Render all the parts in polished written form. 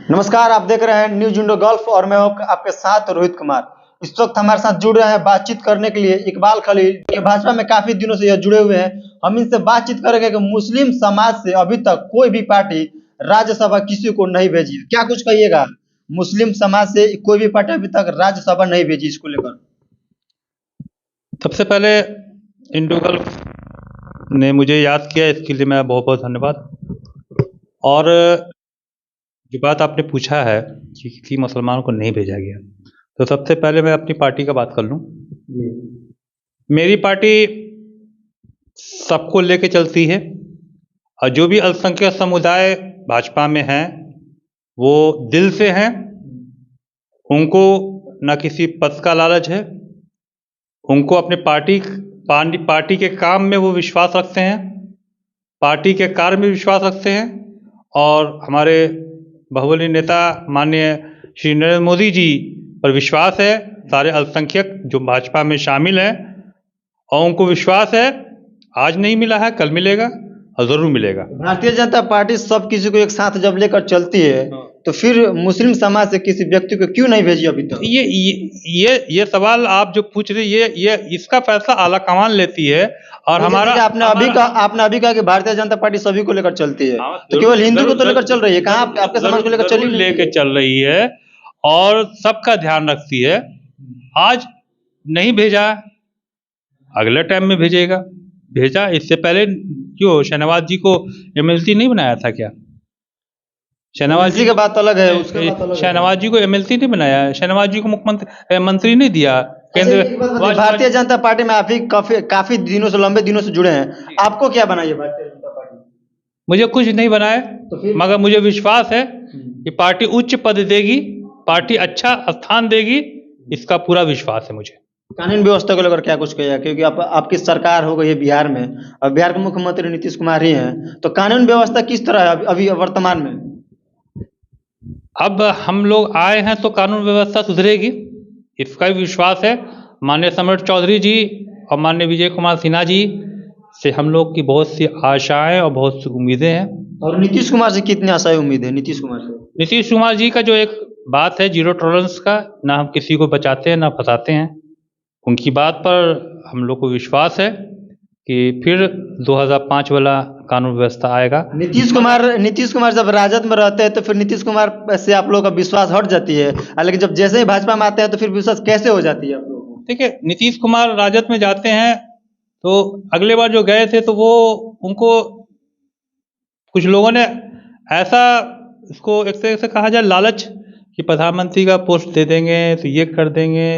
नमस्कार, आप देख रहे हैं न्यूज इंडो गल्फ और मैं हूं आपके साथ रोहित कुमार। इस वक्त हमारे साथ जुड़ रहे हैं बातचीत करने के लिए इकबाल खलील, ये भाजपा में काफी दिनों से यह जुड़े हुए हैं। हम इनसे बातचीत करेंगे कि मुस्लिम समाज से अभी तक कोई भी पार्टी राज्यसभा किसी को नहीं भेजी है। क्या कुछ कहिएगा, मुस्लिम समाज से कोई भी पार्टी अभी तक राज्यसभा नहीं भेजी, इसको लेकर? सबसे पहले इंडो गल्फ ने मुझे याद किया, इसके लिए मैं बहुत बहुत धन्यवाद। और जो बात आपने पूछा है कि किसी मुसलमान को नहीं भेजा गया, तो सबसे पहले मैं अपनी पार्टी का बात कर लूं। मेरी पार्टी सबको लेके चलती है और जो भी अल्पसंख्यक समुदाय भाजपा में हैं वो दिल से हैं। उनको न किसी पद का लालच है, उनको अपने पार्टी के काम में वो विश्वास रखते हैं, पार्टी के कार्य में विश्वास रखते हैं। और हमारे बहुबली नेता माननीय श्री नरेंद्र मोदी जी पर विश्वास है, सारे अल्पसंख्यक जो भाजपा में शामिल हैं, और उनको विश्वास है आज नहीं मिला है कल मिलेगा और जरूर मिलेगा। भारतीय जनता पार्टी सब किसी को एक साथ जब लेकर चलती है, तो फिर मुस्लिम समाज से किसी व्यक्ति को क्यों नहीं भेजी अभी तक? ये सवाल आप जो पूछ रहे, ये इसका फैसला आला कमान लेती है। और हमारा आपने अभी कहा कि भारतीय जनता पार्टी सभी को लेकर चलती है, तो केवल हिंदू को तो लेकर चल रही है, कहाँ आपके समाज को लेकर चल रही है और सबका ध्यान रखती है। आज नहीं भेजा, अगले टाइम में भेजा। इससे पहले क्यों शहनवाज जी को एमएलसी नहीं बनाया था क्या? शहनवाज जी की बात अलग है, शहनवाज जी को एमएलसी नहीं बनाया, शहनवाज जी को मुख्यमंत्री मंत्री नहीं दिया केंद्र। भारतीय जनता पार्टी में आप ही काफी दिनों से, लंबे दिनों से जुड़े हैं, आपको क्या बनाई है भारतीय जनता पार्टी? मुझे कुछ नहीं बनाया, मगर मुझे विश्वास है कि पार्टी उच्च पद देगी, पार्टी अच्छा स्थान देगी, इसका पूरा विश्वास है मुझे। कानून व्यवस्था को लेकर क्या कुछ कहिए, क्योंकि आपकी सरकार हो गई है बिहार में और बिहार के मुख्यमंत्री नीतीश कुमार ही हैं, तो कानून व्यवस्था किस तरह है अभी वर्तमान में? अब हम लोग आए हैं तो कानून व्यवस्था सुधरेगी, इसका भी विश्वास है। माननीय सम्राट चौधरी जी और माननीय विजय कुमार सिन्हा जी से हम लोग की बहुत सी आशाएं और बहुत सी उम्मीदें हैं। और नीतीश कुमार से कितनी आशाएं उम्मीद है? नीतीश कुमार जी का जो एक बात है जीरो टॉलरेंस का, ना हम किसी को बचाते हैं ना फंसाते हैं, उनकी बात पर हम लोग को विश्वास है कि फिर 2005 वाला कानून व्यवस्था आएगा। नीतीश कुमार जब राजद में रहते हैं तो फिर नीतीश कुमार से आप लोगों का विश्वास हट जाती है, लेकिन जब जैसे ही भाजपा में आते हैं तो फिर विश्वास कैसे हो जाती है आप लोगों को? देखिए, नीतीश कुमार राजद में जाते हैं तो अगले बार जो गए थे तो वो उनको कुछ लोगों ने ऐसा, इसको एक तरह से कहा जाए लालच, कि प्रधानमंत्री का पोस्ट दे देंगे तो ये कर देंगे।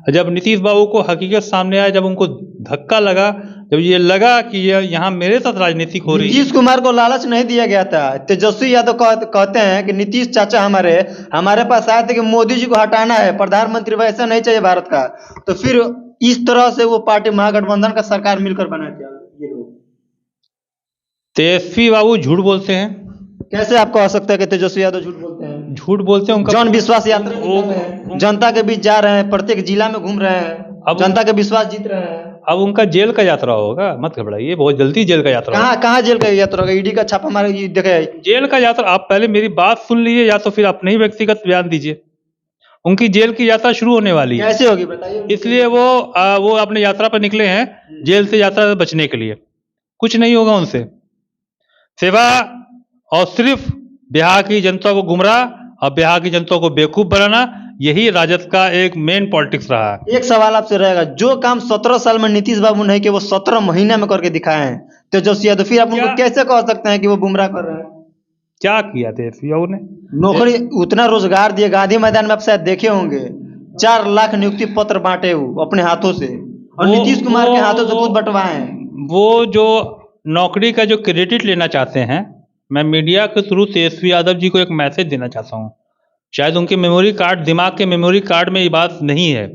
जब नीतीश बाबू को हकीकत सामने आया, जब उनको धक्का लगा, जब ये लगा कि ये यहाँ मेरे साथ राजनीति हो रही है। नीतीश कुमार को लालच नहीं दिया गया था। तेजस्वी यादव कहते हैं कि नीतीश चाचा हमारे पास आए थे कि मोदी जी को हटाना है, प्रधानमंत्री वैसा नहीं चाहिए भारत का, तो फिर इस तरह से वो पार्टी महागठबंधन का सरकार मिलकर बनाए थे ये लोग। तेजस्वी बाबू झूठ बोलते हैं। कैसे आपको हो सकता है कि तेजस्वी यादव झूठ बोलते हैं? झूठ बोलते हैं, उनका जन विश्वास यात्रा, जनता के बीच जा रहे हैं, प्रत्येक जिला में घूम रहे हैं, अब जनता के विश्वास जीत रहे हैं। अब उनका जेल का यात्रा होगा, मत घबराइए, बहुत जल्दी जेल का यात्रा। कहाँ जेल का यात्रा होगा? ईडी का छापा मारे देखे जेल का यात्रा। आप पहले मेरी बात सुन लीजिए, या तो फिर अपने ही व्यक्तिगत बयान दीजिए। उनकी जेल की यात्रा शुरू होने वाली है। कैसे होगी बताइए? इसलिए वो अपने यात्रा पर निकले हैं, जेल से यात्रा से बचने के लिए। कुछ नहीं होगा उनसे, सेवा और सिर्फ बिहार की जनता को गुमराह और बिहार की जनता को बेवकूफ बनाना, यही राजद का एक मेन पॉलिटिक्स रहा है। एक सवाल आपसे रहेगा, जो काम 17 साल में नीतीश बाबू नहीं किए वो 17 महीने में करके दिखाए हैं तेजस्वी यादव, फिर आप उनको कैसे कह सकते हैं कि वो गुमराह कर रहे हैं? क्या किया तेजस्वी बाबू ने? नौकरी, उतना रोजगार दिए। गांधी मैदान में आप शायद देखे होंगे, 4 लाख नियुक्ति पत्र बांटे वो अपने हाथों से, और नीतीश कुमार के हाथों से खुद बंटवाए हैं। वो जो नौकरी का जो क्रेडिट लेना चाहते हैं, मैं मीडिया के थ्रू तेजस्वी यादव जी को एक मैसेज देना चाहता हूँ। शायद उनके मेमोरी कार्ड, दिमाग के मेमोरी कार्ड में ये बात नहीं है।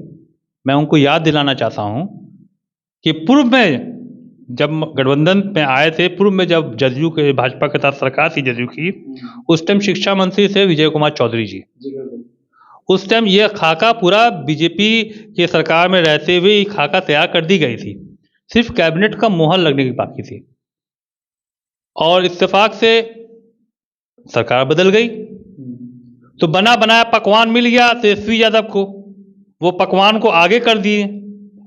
मैं उनको याद दिलाना चाहता हूँ कि पूर्व में जब गठबंधन में आए थे, पूर्व में जब जदयू के भाजपा के साथ सरकार थी जदयू की, उस टाइम शिक्षा मंत्री थे विजय कुमार चौधरी जी। उस टाइम ये खाका पूरा बीजेपी के सरकार में रहते हुए खाका तैयार कर दी गई थी, सिर्फ कैबिनेट का मोहर लगने की बाकी थी, और इत्तेफाक से सरकार बदल गई। तो बना बनाया पकवान मिल गया तेजस्वी यादव को, वो पकवान को आगे कर दिए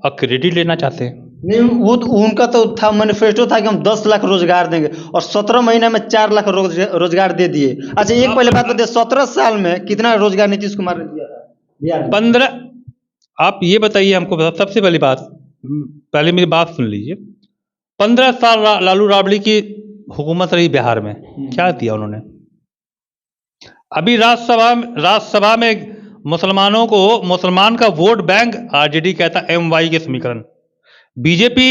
और क्रेडिट लेना चाहते हैं। नहीं, वो तो उनका तो था, मैनिफेस्टो था कि हम 10 लाख रोजगार देंगे और 17 महीने में 4 लाख रोजगार दे दिए। अच्छा, एक पहले बात बताइए, 17 साल में कितना रोजगार नीतीश कुमार ने दिया था बिहार में? 15। आप ये बताइए हमको, सबसे पहली बात, पहले मेरी बात सुन लीजिए। 15 साल लालू राबड़ी की हुकूमत रही बिहार में, क्या दिया उन्होंने? अभी राज्यसभा में मुसलमान का वोट बैंक आरजेडी कहता MY के समीकरण, बीजेपी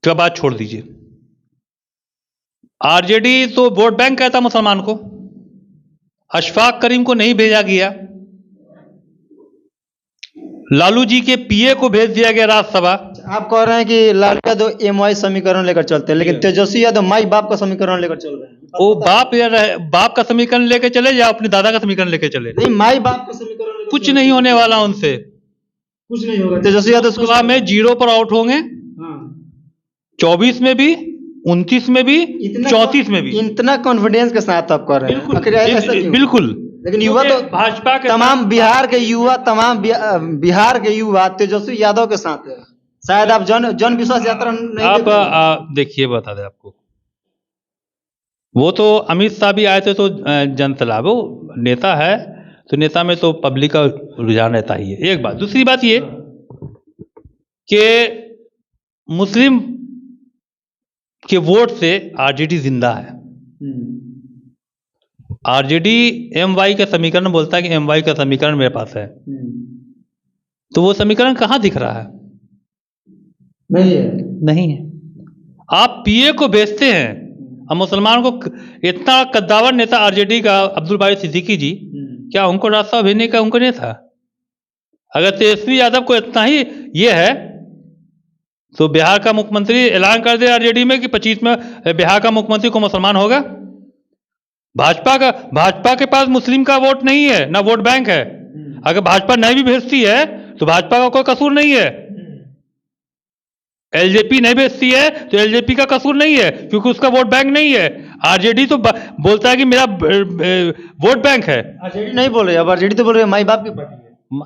का बात छोड़ दीजिए, आरजेडी तो वोट बैंक कहता मुसलमान को। अशफाक करीम को नहीं भेजा गया, लालू जी के पीए को भेज दिया गया राज्यसभा। आप कह रहे हैं कि लालू यादव MY समीकरण लेकर चलते हैं, लेकिन तेजस्वी यादव माई बाप का समीकरण लेकर चल रहे हैं। वो बाप का समीकरण लेके चले या अपने दादा का समीकरण लेके चले? नहीं, माई बाप का समीकरण लेकर कुछ नहीं होने वाला उनसे, कुछ नहीं होगा। तेजस्वी यादव लोकसभा में 0 पर आउट होंगे, 24 में भी, 29 में भी, 34 में भी। इतना कॉन्फिडेंस के साथ आप कर रहे हैं? आखिर ऐसा क्यों? बिल्कुल। लेकिन युवा तो भाजपा के तमाम बिहार के युवा तेजस्वी यादव के साथ है। शायद आप जन विश्वास यात्रा नहीं आप देखिए, बता दें आपको, वो तो अमित शाह भी आए थे तो जनता लाभ, वो नेता है तो नेता में तो पब्लिक का रुझान रहता ही है, एक बात। दूसरी बात ये कि मुस्लिम के वोट से आरजेडी जिंदा है। आरजेडी MY का समीकरण बोलता है कि MY का समीकरण मेरे पास है, तो वो समीकरण कहां दिख रहा है? नहीं है। आप पीए को भेजते हैं, अब मुसलमान को इतना कद्दावर नेता आरजेडी का अब्दुल बारी सिद्दीकी जी, क्या उनको रास्ता भेजने का उनको नहीं था? अगर तेजस्वी यादव को इतना ही ये है तो बिहार का मुख्यमंत्री ऐलान कर दे आरजेडी में कि 25 में बिहार का मुख्यमंत्री को मुसलमान होगा। भाजपा के पास मुस्लिम का वोट नहीं है, ना वोट बैंक है। अगर भाजपा नहीं भी भेजती है तो भाजपा का कोई कसूर नहीं है। एलजेपी नहीं भेजती है तो एलजेपी का कसूर नहीं है, क्योंकि उसका वोट बैंक नहीं है। आरजेडी तो बोलता है कि मेरा वोट बैंक है। आरजेडी नहीं बोल रहे, अब आरजेडी तो बोल रहे माई बाप की पार्टी है।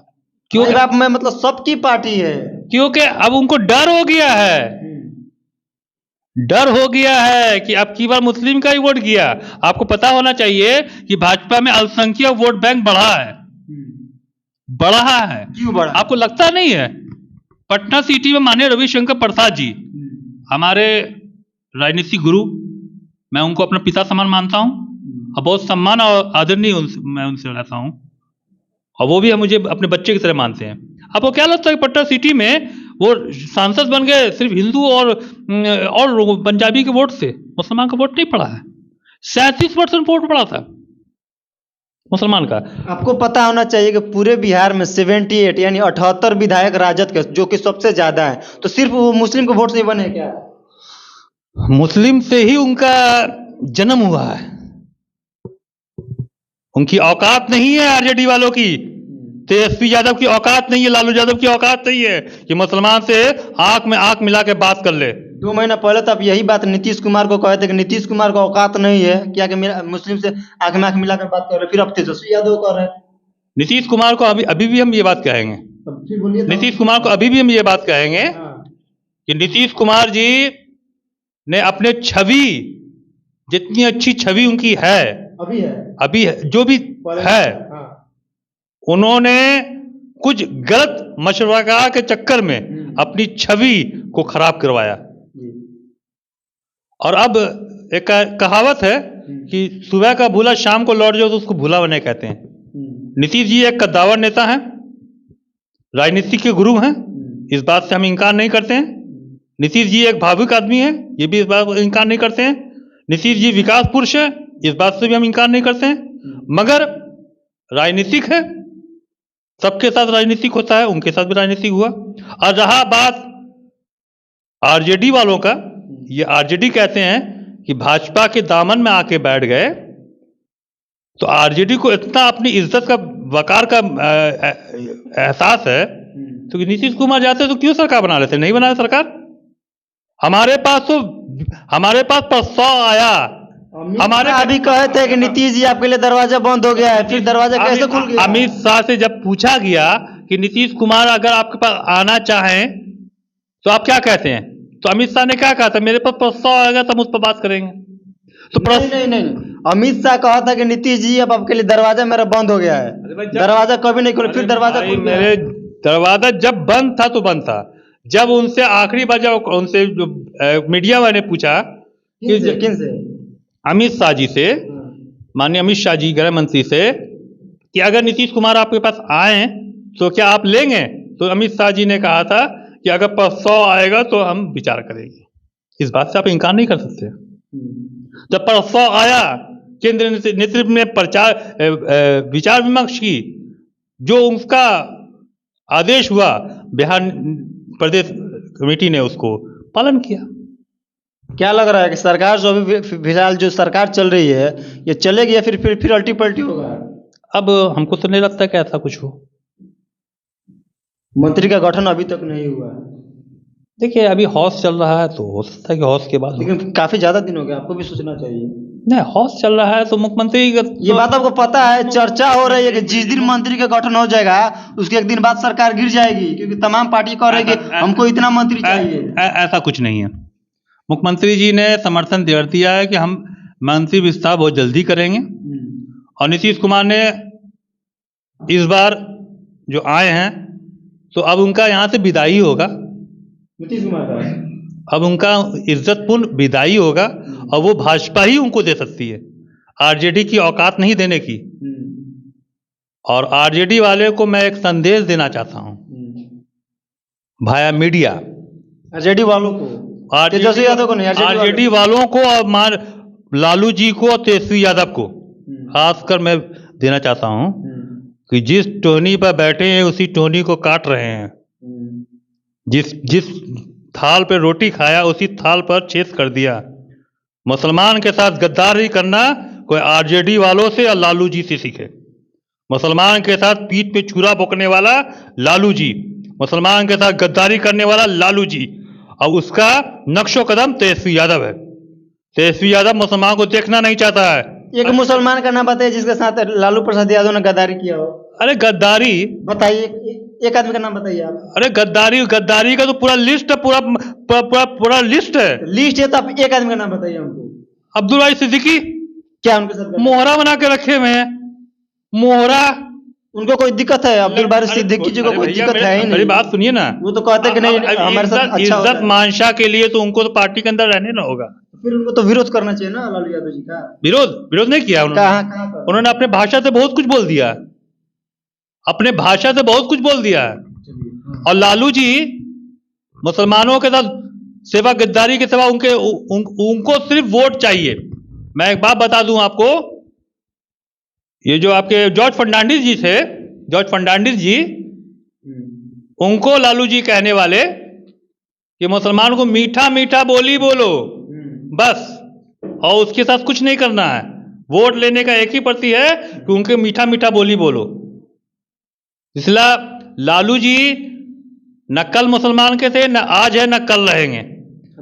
क्यों? माई बाप में मतलब सबकी पार्टी है, क्योंकि अब उनको डर हो गया है, डर हो गया है कि अब की बार मुस्लिम का ही वोट गया। आपको पता होना चाहिए कि भाजपा में अल्पसंख्यक वोट बैंक बढ़ा है, बढ़ा है। क्यों बढ़ा? आपको लगता नहीं है? पटना सिटी में माननीय रविशंकर प्रसाद जी, हमारे राजनीतिक गुरु, मैं उनको अपना पिता समान मानता हूं और बहुत सम्मान और आदरणीय मैं उनसे रहता हूं, और वो भी मुझे अपने बच्चे की तरह मानते हैं। आपको क्या लगता है कि पटना सिटी में वो सांसद बन गए सिर्फ हिंदू और पंजाबी के वोट से? मुसलमान का वोट नहीं पड़ा है, 37% वोट पड़ा था मुसलमान का। आपको पता होना चाहिए कि पूरे बिहार में 78 यानी 78 विधायक राजद के, जो कि सबसे ज्यादा है, तो सिर्फ वो मुस्लिम के वोट से बने क्या? मुस्लिम से ही उनका जन्म हुआ है, उनकी औकात नहीं है आरजेडी वालों की, तेजस्वी यादव की औकात नहीं है, लालू यादव की औकात नहीं है कि मुसलमान से आंख में आंख मिला के बात कर ले। 2 महीना पहले तो आप यही बात नीतीश कुमार को कहे थे कि नीतीश कुमार को औकात नहीं है क्या कि मेरा मुस्लिम से आंख में आंख मिलाकर बात कर रहे, फिर अब तेजस्वी यादव कर रहे हैं। नीतीश कुमार को अभी भी हम ये बात कहेंगे, नीतीश कुमार को अभी भी हम ये बात कहेंगे कि नीतीश कुमार जी ने अपने छवि, जितनी अच्छी छवि उनकी है, अभी है जो भी है, उन्होंने कुछ गलत मशवरा के चक्कर में अपनी छवि को खराब करवाया। और अब एक कहावत है कि सुबह का भूला शाम को लौट जाओ तो उसको भूला बने कहते हैं। नीतीश जी एक कद्दावर नेता हैं, राजनीति के गुरु हैं, इस बात से हम इनकार नहीं करते हैं। नीतीश जी एक भावुक आदमी है, ये भी इस बात को इनकार नहीं करते हैं। नीतीश जी विकास पुरुष है, इस बात से भी हम इनकार नहीं करते हैं। मगर राजनीतिक है, सबके साथ राजनीतिक होता है, उनके साथ भी राजनीतिक हुआ। और रहा बात आरजेडी वालों का, ये आरजेडी कहते हैं कि भाजपा के दामन में आके बैठ गए, तो आरजेडी को इतना अपनी इज्जत का, वकार का एहसास है, तो नीतीश कुमार जाते तो क्यों सरकार बना लेते? नहीं बनाया सरकार। हमारे पास प्रस्ताव आया हमारे अभी कहे थे कि नीतीश जी आपके लिए दरवाजा बंद हो गया है, फिर दरवाजा कैसे खुल गया? अमित शाह से जब पूछा गया कि नीतीश कुमार अगर आपके पास आना चाहें तो आप क्या कहते हैं, तो अमित शाह ने क्या कहा था, मेरे पास प्रस्ताव आएगा तो हम उस पर बात करेंगे। तो नहीं, अमित शाह कहा था कि नीतीश जी अब आपके लिए दरवाजा मेरा बंद हो गया है, दरवाजा कभी नहीं खुला, फिर दरवाजा खुल गया। मेरे दरवाजा जब बंद था तो बंद था, जब उनसे आखिरी बार जब उनसे जो मीडिया वाले ने पूछा कि किन से? अमित शाह जी से, माननीय अमित शाह जी गृह मंत्री से, कि अगर नीतीश कुमार आपके पास आए तो क्या आप लेंगे, तो अमित शाह जी ने कहा था कि अगर प्रस्ताव आएगा तो हम विचार करेंगे। इस बात से आप इनकार नहीं कर सकते। जब प्रस्ताव आया, केंद्र नेतृत्व में विचार विमर्श की, जो उनका आदेश हुआ, बिहार प्रदेश कमेटी ने उसको पालन किया। क्या लग रहा है कि सरकार जो अभी फिलहाल जो सरकार चल रही है, ये चलेगी या फिर अल्टी पल्टी होगा? अब हमको तो नहीं लगता कि ऐसा कुछ हो। मंत्री का गठन अभी तक नहीं हुआ है। देखिए अभी हौस चल रहा है तो हो सकता है कि हौस के बाद, लेकिन काफी ज्यादा दिन हो गया, आपको भी सोचना चाहिए। नहीं, हौस चल रहा है तो मुख्यमंत्री ये बात आपको पता है, चर्चा हो रही है कि जिस दिन मंत्री का गठन हो जाएगा उसके एक दिन बाद सरकार गिर जाएगी, क्योंकि तमाम पार्टी कह रही है कि हमको इतना मंत्री चाहिए। ऐसा कुछ नहीं है। मुख्यमंत्री जी ने समर्थन दे दिया है कि हम मंत्री विस्तार बहुत जल्दी करेंगे, और नीतीश कुमार ने इस बार जो आए हैं तो अब उनका यहाँ से विदाई होगा। नीतीश कुमार का अब उनका इज्जतपूर्ण विदाई होगा, और वो भाजपा ही उनको दे सकती है, आरजेडी की औकात नहीं देने की। और आरजेडी वाले को मैं एक संदेश देना चाहता हूँ भाया मीडिया, आरजेडी वालों को, तेजस्वी यादव को नहीं, आरजेडी वालों को, और लालू जी को और तेजस्वी यादव को खासकर मैं देना चाहता हूँ कि जिस टोहनी पर बैठे हैं उसी टोहनी को काट रहे हैं। जिस थाल पे रोटी खाया उसी थाल पर छेद कर दिया। मुसलमान के साथ गद्दारी करना कोई आरजेडी वालों से या लालू जी से सीखे। मुसलमान के साथ पीठ पे छुरा बोकने वाला लालू जी, मुसलमान के साथ गद्दारी करने वाला लालू जी, और उसका नक्शो कदम तेजस्वी यादव है। तेजस्वी यादव मुसलमान को देखना नहीं चाहता है। एक मुसलमान का नाम बताइए जिसके साथ लालू प्रसाद यादव ने गद्दारी किया हो। अरे गद्दारी बताइए, एक आदमी का नाम बताइए आप। अरे गद्दारी का तो पूरा लिस्ट है, पूरा लिस्ट है। लिस्ट है तो आप एक आदमी का नाम बताइए हमको। अब्दुल भाई सिद्दीकी, क्या उनके साथ मोहरा बना के रखे हुए हैं, मोहरा। उनको कोई दिक्कत है? अब्दुल बारी सिद्दीकी जी को कोई दिक्कत है ही नहीं। मेरी बात सुनिए ना, वो तो कहते कि नहीं हमारे साथ अच्छा इज्जत मानशा के लिए तो उनको तो पार्टी के अंदर रहने ना होगा, फिर उनको तो विरोध करना चाहिए ना लालू यादव जी का। विरोध नहीं किया उन्होंने। उन्होंने अपने भाषा से बहुत कुछ बोल दिया, अपने भाषा से बहुत कुछ बोल दिया। और लालू जी मुसलमानों के साथ सेवा गद्दारी के सिवा उनको सिर्फ वोट चाहिए। मैं एक बात बता दूं आपको, ये जो आपके जॉर्ज फर्नांडिस जी थे, जॉर्ज फर्नांडिस जी, उनको लालू जी कहने वाले कि मुसलमान को मीठा मीठा बोली बोलो बस, और उसके साथ कुछ नहीं करना है। वोट लेने का एक ही प्रति है कि उनके मीठा मीठा बोली बोलो। इसलिए लालू जी न कल मुसलमान के थे, न आज है, न कल रहेंगे।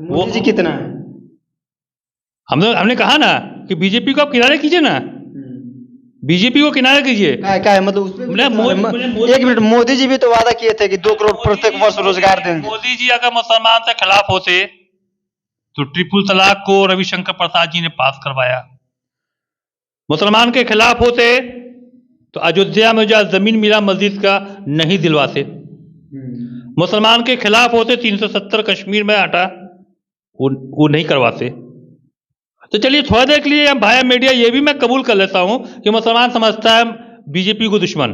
मोदी जी कितना है? हमने कहा ना कि बीजेपी को आप किनारे कीजिए ना, बीजेपी को किनारे कीजिए। क्या है मतलब उसमें? एक मिनट, मोदी जी भी तो वादा किए थे कि 2 करोड़ प्रत्येक वर्ष रोजगार देंगे। मोदी जी अगर मुसलमान से खिलाफ होते तो ट्रिपल तलाक को रविशंकर प्रसाद जी ने पास करवाया। मुसलमान के खिलाफ होते तो अयोध्या में जो जमीन मिला मस्जिद का नहीं दिलवाते। मुसलमान के खिलाफ होते 370 कश्मीर में हटा, वो नहीं करवाते। तो चलिए थोड़ा देर के लिए हम भाया मीडिया ये भी मैं कबूल कर लेता हूं कि मुसलमान समझता है बीजेपी को दुश्मन,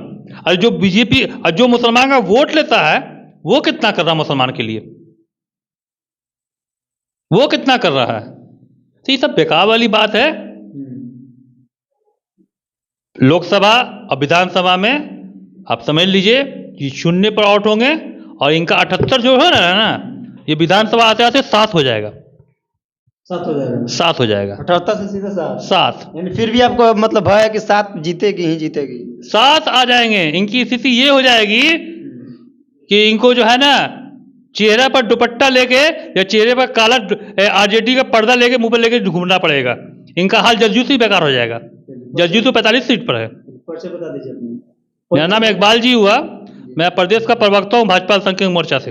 और जो बीजेपी और जो मुसलमान का वोट लेता है वो कितना कर रहा है मुसलमान के लिए, वो कितना कर रहा है। तो ये सब बेकार वाली बात है। लोकसभा और विधानसभा में आप समझ लीजिए कि 0 पर आउट होंगे, और इनका 78 जो है ना, ये विधानसभा आते आते 7 हो जाएगा। 7 हो जाएगा? 7 हो जाएगा, 78 से सीधे 7। यानी फिर भी आपको मतलब भय है कि 7 जीतेगी ही जीतेगी? 7 आ जाएंगे। इनकी स्थिति ये हो जाएगी कि इनको जो है ना, चेहरा पर दुपट्टा लेके या चेहरे पर काला आरजेडी का पर्दा लेके मुंह पर लेके घूमना पड़ेगा। इनका हाल जदयू से ही बेकार हो जाएगा। जदयू तो 45 सीट पर है। परिचय बता दीजिए अपनी। मेरा नाम इकबाल जी हुआ, मैं प्रदेश का प्रवक्ता हूँ भाजपा अल्पसंख्यक मोर्चा से।